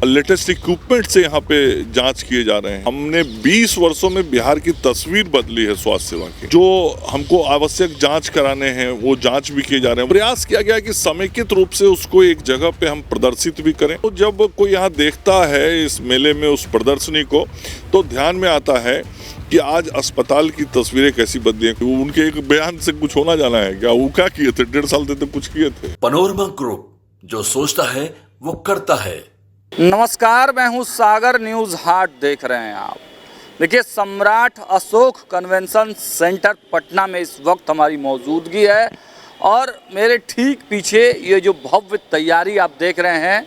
Latest equipment से यहाँ पे जांच किए जा रहे हैं। हमने 20 वर्षों में बिहार की तस्वीर बदली है स्वास्थ्य सेवा की। जो हमको आवश्यक जांच कराने हैं वो जांच भी किए जा रहे हैं। प्रयास किया गया कि समेकित रूप से उसको एक जगह पे हम प्रदर्शित भी करें। तो जब कोई यहाँ देखता है इस मेले में उस प्रदर्शनी को, तो ध्यान में आता है कि आज अस्पताल की तस्वीरें कैसी बदली हैं। उनके एक बयान से कुछ होना जाना है क्या? वो क्या किए थे? 1.5 साल तक कुछ किए थे। पनोरमा ग्रुप, जो सोचता है वो करता है। नमस्कार, मैं हूं सागर, न्यूज़ हाट देख रहे हैं आप। देखिए, सम्राट अशोक कन्वेंशन सेंटर पटना में इस वक्त हमारी मौजूदगी है और मेरे ठीक पीछे ये जो भव्य तैयारी आप देख रहे हैं,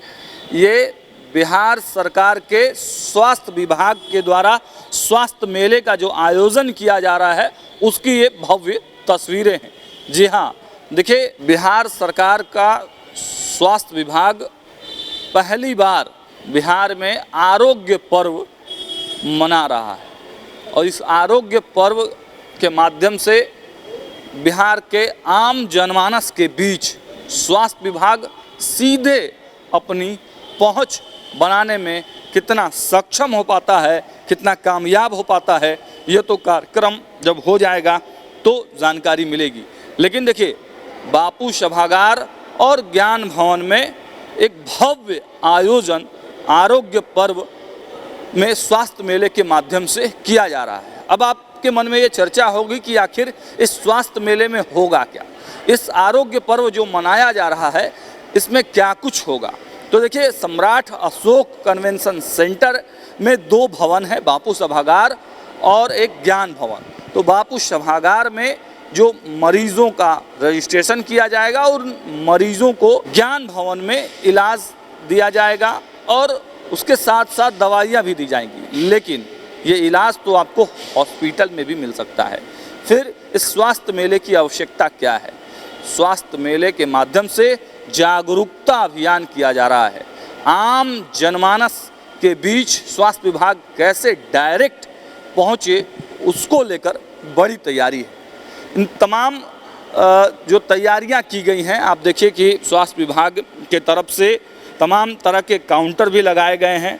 ये बिहार सरकार के स्वास्थ्य विभाग के द्वारा स्वास्थ्य मेले का जो आयोजन किया जा रहा है उसकी ये भव्य तस्वीरें हैं। जी हाँ, देखिए, बिहार सरकार का स्वास्थ्य विभाग पहली बार बिहार में आरोग्य पर्व मना रहा है और इस आरोग्य पर्व के माध्यम से बिहार के आम जनमानस के बीच स्वास्थ्य विभाग सीधे अपनी पहुंच बनाने में कितना सक्षम हो पाता है, कितना कामयाब हो पाता है, ये तो कार्यक्रम जब हो जाएगा तो जानकारी मिलेगी। लेकिन देखिए, बापू सभागार और ज्ञान भवन में एक भव्य आयोजन आरोग्य पर्व में स्वास्थ्य मेले के माध्यम से किया जा रहा है। अब आपके मन में ये चर्चा होगी कि आखिर इस स्वास्थ्य मेले में होगा क्या, इस आरोग्य पर्व जो मनाया जा रहा है इसमें क्या कुछ होगा। तो देखिए, सम्राट अशोक कन्वेंशन सेंटर में 2 भवन है, बापू सभागार और एक ज्ञान भवन। तो बापू सभागार में जो मरीजों का रजिस्ट्रेशन किया जाएगा और मरीजों को ज्ञान भवन में इलाज दिया जाएगा और उसके साथ साथ दवाइयाँ भी दी जाएंगी। लेकिन ये इलाज तो आपको हॉस्पिटल में भी मिल सकता है। फिर इस स्वास्थ्य मेले की आवश्यकता क्या है? स्वास्थ्य मेले के माध्यम से जागरूकता अभियान किया जा रहा है। आम जनमानस के बीच स्वास्थ्य विभाग कैसे डायरेक्ट पहुँचे, उसको लेकर बड़ी तैयारी है। इन तमाम जो तैयारियां की गई हैं, आप देखिए कि स्वास्थ्य विभाग के तरफ से तमाम तरह के काउंटर भी लगाए गए हैं।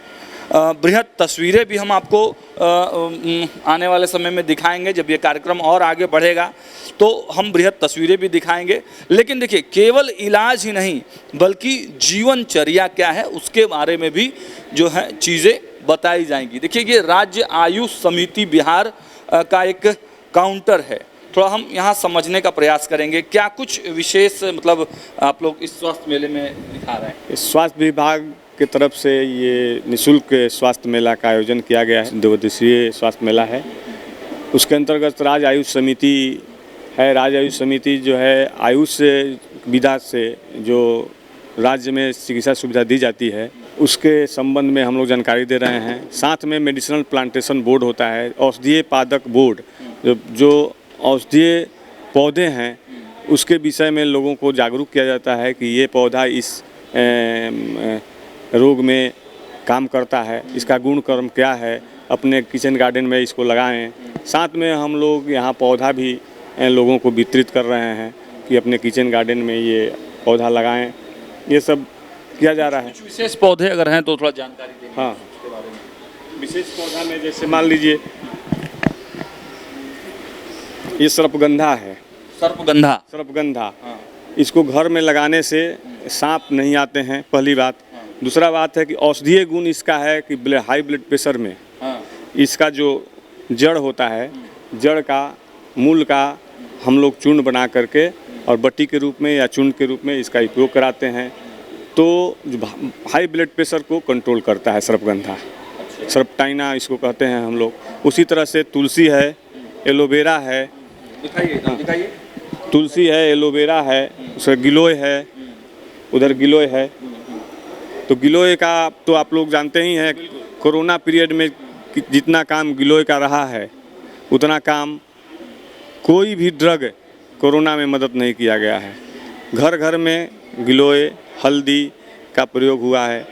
बृहद तस्वीरें भी हम आपको आने वाले समय में दिखाएंगे। जब ये कार्यक्रम और आगे बढ़ेगा तो हम बृहद तस्वीरें भी दिखाएंगे। लेकिन देखिए, केवल इलाज ही नहीं बल्कि जीवनचर्या क्या है उसके बारे में भी जो है चीज़ें बताई जाएंगी। देखिए, ये राज्य आयुष समिति बिहार का एक काउंटर है। थोड़ा हम यहाँ समझने का प्रयास करेंगे, क्या कुछ विशेष मतलब आप लोग इस स्वास्थ्य मेले में दिखा रहे हैं। इस स्वास्थ्य विभाग की तरफ से ये निःशुल्क स्वास्थ्य मेला का आयोजन किया गया है। 2 दिवसीय स्वास्थ्य मेला है। उसके अंतर्गत राज्य आयुष समिति है। राज्य आयुष समिति जो है आयुष विधा से जो राज्य में चिकित्सा सुविधा दी जाती है उसके संबंध में हम लोग जानकारी दे रहे हैं। साथ में मेडिसिनल प्लांटेशन बोर्ड होता है, औषधीय पादक बोर्ड, जो औषधीय पौधे हैं उसके विषय में लोगों को जागरूक किया जाता है कि ये पौधा इस रोग में काम करता है, इसका गुण कर्म क्या है, अपने किचन गार्डन में इसको लगाएं। साथ में हम लोग यहाँ पौधा भी लोगों को वितरित कर रहे हैं कि अपने किचन गार्डन में ये पौधा लगाएं। ये सब किया जा रहा है। कुछ विशेष पौधे अगर हैं तो थोड़ा जानकारी दें। हाँ, उसके बारे में। विशेष पौधा में जैसे मान लीजिए ये सर्पगंधा है। सर्पगंधा हाँ। इसको घर में लगाने से सांप नहीं आते हैं, पहली बात। दूसरा बात है कि औषधीय गुण इसका है कि हाई ब्लड प्रेशर में इसका जो जड़ होता है, जड़ का मूल का हम लोग चूर्ण बना करके और बट्टी के रूप में या चूर्ण के रूप में इसका उपयोग कराते हैं, तो हाई ब्लड प्रेशर को कंट्रोल करता है सर्पगंधा। सर्पटाइना इसको कहते हैं हम लोग। उसी तरह से तुलसी है, एलोवेरा है, दिखाइए। तुलसी है, एलोवेरा है, उसका गिलोय है, उधर गिलोय है। तो गिलोय का तो आप लोग जानते ही हैं, कोरोना पीरियड में जितना काम गिलोय का रहा है उतना काम कोई भी ड्रग कोरोना में मदद नहीं किया गया है। घर घर में गिलोय, हल्दी का प्रयोग हुआ है।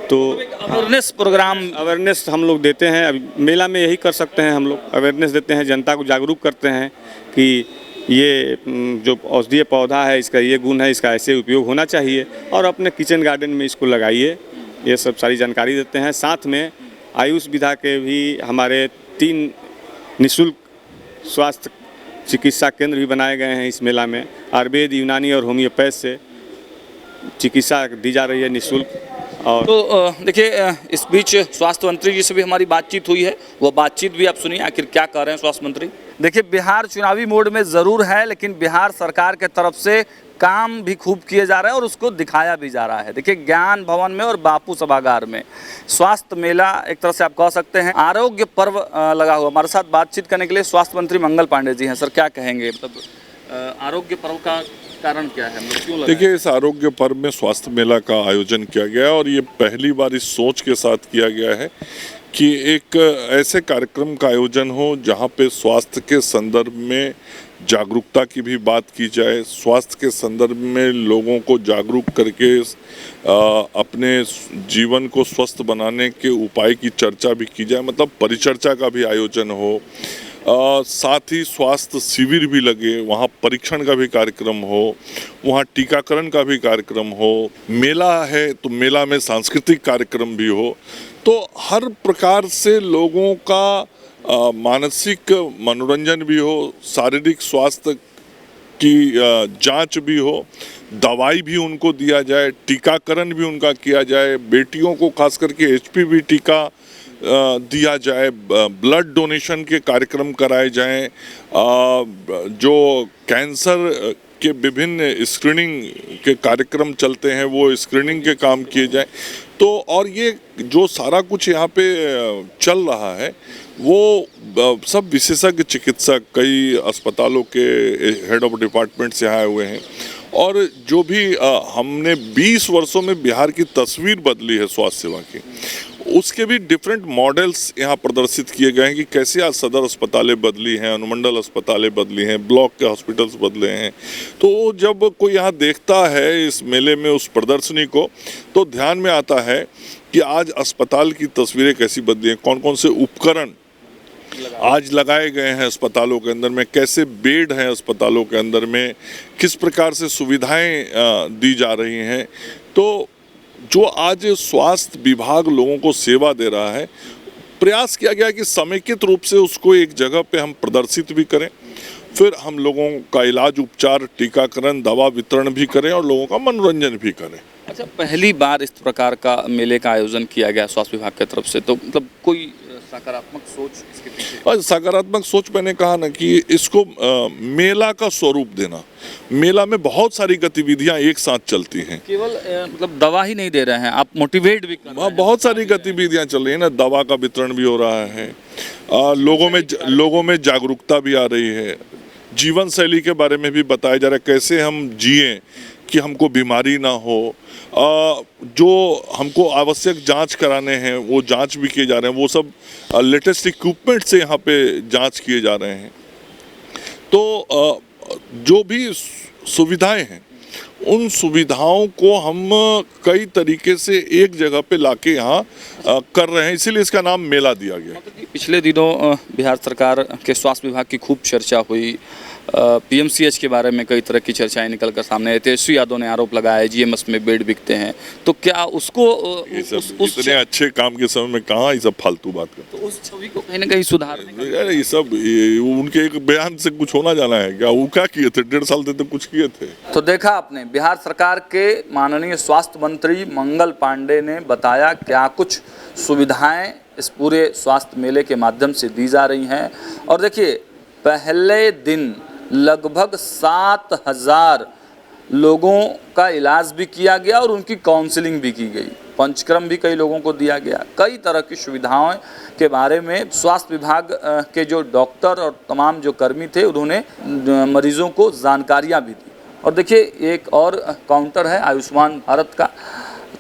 तो अवेयरनेस प्रोग्राम, अवेयरनेस हम लोग देते हैं। अभी मेला में यही कर सकते हैं, हम लोग अवेयरनेस देते हैं, जनता को जागरूक करते हैं कि ये जो औषधीय पौधा है इसका ये गुण है, इसका ऐसे उपयोग होना चाहिए और अपने किचन गार्डन में इसको लगाइए ये सब सारी जानकारी देते हैं। साथ में आयुष विधा के भी हमारे 3 निःशुल्क स्वास्थ्य चिकित्सा केंद्र भी बनाए गए हैं। इस मेला में आयुर्वेद, यूनानी और होम्योपैथ से चिकित्सा दी जा रही है निःशुल्क। और तो देखिए, इस बीच स्वास्थ्य मंत्री जी से भी हमारी बातचीत हुई है, वो बातचीत भी आप सुनिए आखिर क्या कह रहे हैं स्वास्थ्य मंत्री। देखिए, बिहार चुनावी मोड में ज़रूर है, लेकिन बिहार सरकार के तरफ से काम भी खूब किए जा रहे हैं और उसको दिखाया भी जा रहा है। देखिए, ज्ञान भवन में और बापू सभागार में स्वास्थ्य मेला, एक तरह से आप कह सकते हैं आरोग्य पर्व लगा हुआ। हमारे साथ बातचीत करने के लिए स्वास्थ्य मंत्री मंगल पांडे जी हैं। सर, क्या कहेंगे, मतलब आरोग्य पर्व का कारण क्या है, मतलब क्यों लगा? देखिए, इस आरोग्य पर्व में स्वास्थ्य मेला का आयोजन किया गया है और ये पहली बार इस सोच के साथ किया गया है कि एक ऐसे कार्यक्रम का आयोजन हो जहाँ पे स्वास्थ्य के संदर्भ में जागरूकता की भी बात की जाए, स्वास्थ्य के संदर्भ में लोगों को जागरूक करके अपने जीवन को स्वस्थ बनाने के उपाय की चर्चा भी की जाए, मतलब परिचर्चा का भी आयोजन हो। साथ ही स्वास्थ्य शिविर भी लगे, वहाँ परीक्षण का भी कार्यक्रम हो, वहाँ टीकाकरण का भी कार्यक्रम हो। मेला है तो मेला में सांस्कृतिक कार्यक्रम भी हो, तो हर प्रकार से लोगों का मानसिक मनोरंजन भी हो, शारीरिक स्वास्थ्य की जांच भी हो, दवाई भी उनको दिया जाए, टीकाकरण भी उनका किया जाए, बेटियों को खास करके HPV टीका दिया जाए, ब्लड डोनेशन के कार्यक्रम कराए जाएं, जो कैंसर के विभिन्न स्क्रीनिंग के कार्यक्रम चलते हैं वो स्क्रीनिंग के काम किए जाए। तो और ये जो सारा कुछ यहाँ पे चल रहा है वो सब विशेषज्ञ चिकित्सक कई अस्पतालों के हेड ऑफ डिपार्टमेंट से आए हुए हैं और जो भी हमने 20 वर्षों में बिहार की तस्वीर बदली है स्वास्थ्य सेवा की, उसके भी डिफरेंट मॉडल्स यहाँ प्रदर्शित किए गए हैं कि कैसे आज सदर अस्पतालें बदली हैं, अनुमंडल अस्पतालें बदली हैं, ब्लॉक के हॉस्पिटल्स बदले हैं। तो जब कोई यहाँ देखता है इस मेले में उस प्रदर्शनी को तो ध्यान में आता है कि आज अस्पताल की तस्वीरें कैसी बदली हैं, कौन कौन से उपकरण आज लगाए गए हैं अस्पतालों के अंदर में, कैसे बेड हैं अस्पतालों के अंदर में, किस प्रकार से सुविधाएं दी जा रही हैं। तो जो आज स्वास्थ्य विभाग लोगों को सेवा दे रहा है, प्रयास किया गया कि समेकित रूप से उसको एक जगह पे हम प्रदर्शित भी करें, फिर हम लोगों का इलाज, उपचार, टीकाकरण, दवा वितरण भी करें और लोगों का मनोरंजन भी करें। अच्छा, पहली बार इस प्रकार का मेले का आयोजन किया गया स्वास्थ्य विभाग की तरफ से, तो मतलब कोई सकारात्मक सोच इसके पीछे? और सकारात्मक सोच मैंने कहा ना कि इसको मेला का स्वरूप देना। मेला में बहुत सारी गतिविधियां एक साथ चलती हैं, केवल मतलब दवा ही नहीं दे रहे हैं आप, मोटिवेट भी कर रहे हैं। बहुत सारी गतिविधियां चल रही है ना, दवा का वितरण भी हो रहा है, लोगों में जागरूकता भी आ रही है, जीवन शैली के बारे में भी बताया जा रहा है, कैसे हम जिएं कि हमको बीमारी ना हो, जो हमको आवश्यक जांच कराने हैं वो जांच भी किए जा रहे हैं, वो सब लेटेस्ट इक्विपमेंट से यहाँ पे जांच किए जा रहे हैं। तो जो भी सुविधाएं हैं उन सुविधाओं को हम कई तरीके से एक जगह पे लाके यहाँ कर रहे हैं, इसीलिए इसका नाम मेला दिया गया। पिछले दिनों बिहार सरकार के स्वास्थ्य विभाग की खूब चर्चा हुई, PMCH के बारे में कई तरह की चर्चाएं निकल कर सामने आई। तेजस्वी यादव ने आरोप लगाया GMS में बेड बिकते हैं, तो क्या उसको इतने अच्छे काम के समय में कहाँ ये सब फालतू बात करते, तो उस छवि को कहीं ना कहीं सुधारने यार ये सब उनके एक बयान से कुछ होना जाना है क्या? वो क्या किए थे, 1.5 साल तक तो कुछ किए थे। तो देखा आपने, बिहार सरकार के माननीय स्वास्थ्य मंत्री मंगल पांडे ने बताया क्या कुछ सुविधाएं इस पूरे स्वास्थ्य मेले के माध्यम से दी जा रही हैं। और देखिए, पहले दिन लगभग 7,000 लोगों का इलाज भी किया गया और उनकी काउंसलिंग भी की गई, पंचक्रम भी कई लोगों को दिया गया। कई तरह की सुविधाओं के बारे में स्वास्थ्य विभाग के जो डॉक्टर और तमाम जो कर्मी थे उन्होंने मरीजों को जानकारियां भी दी। और देखिए, एक और काउंटर है आयुष्मान भारत का,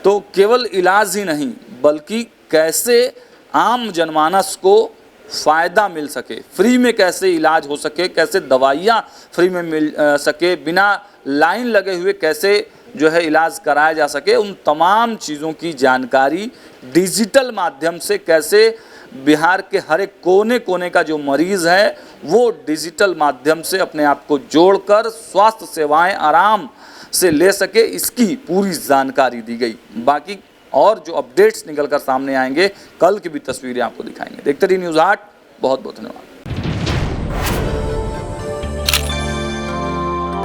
तो केवल इलाज ही नहीं बल्कि कैसे आम जनमानस को फ़ायदा मिल सके, फ्री में कैसे इलाज हो सके, कैसे दवाइयाँ फ्री में मिल सके, बिना लाइन लगे हुए कैसे जो है इलाज कराया जा सके, उन तमाम चीज़ों की जानकारी डिजिटल माध्यम से कैसे बिहार के हर एक कोने कोने का जो मरीज़ है वो डिजिटल माध्यम से अपने आप को जोड़कर स्वास्थ्य सेवाएं आराम से ले सके, इसकी पूरी जानकारी दी गई। बाकी और जो अपडेट्स निकल कर सामने आएंगे, कल की भी तस्वीरें आपको दिखाएंगे। देखते रहिए न्यूज़ 8। बहुत बहुत धन्यवाद।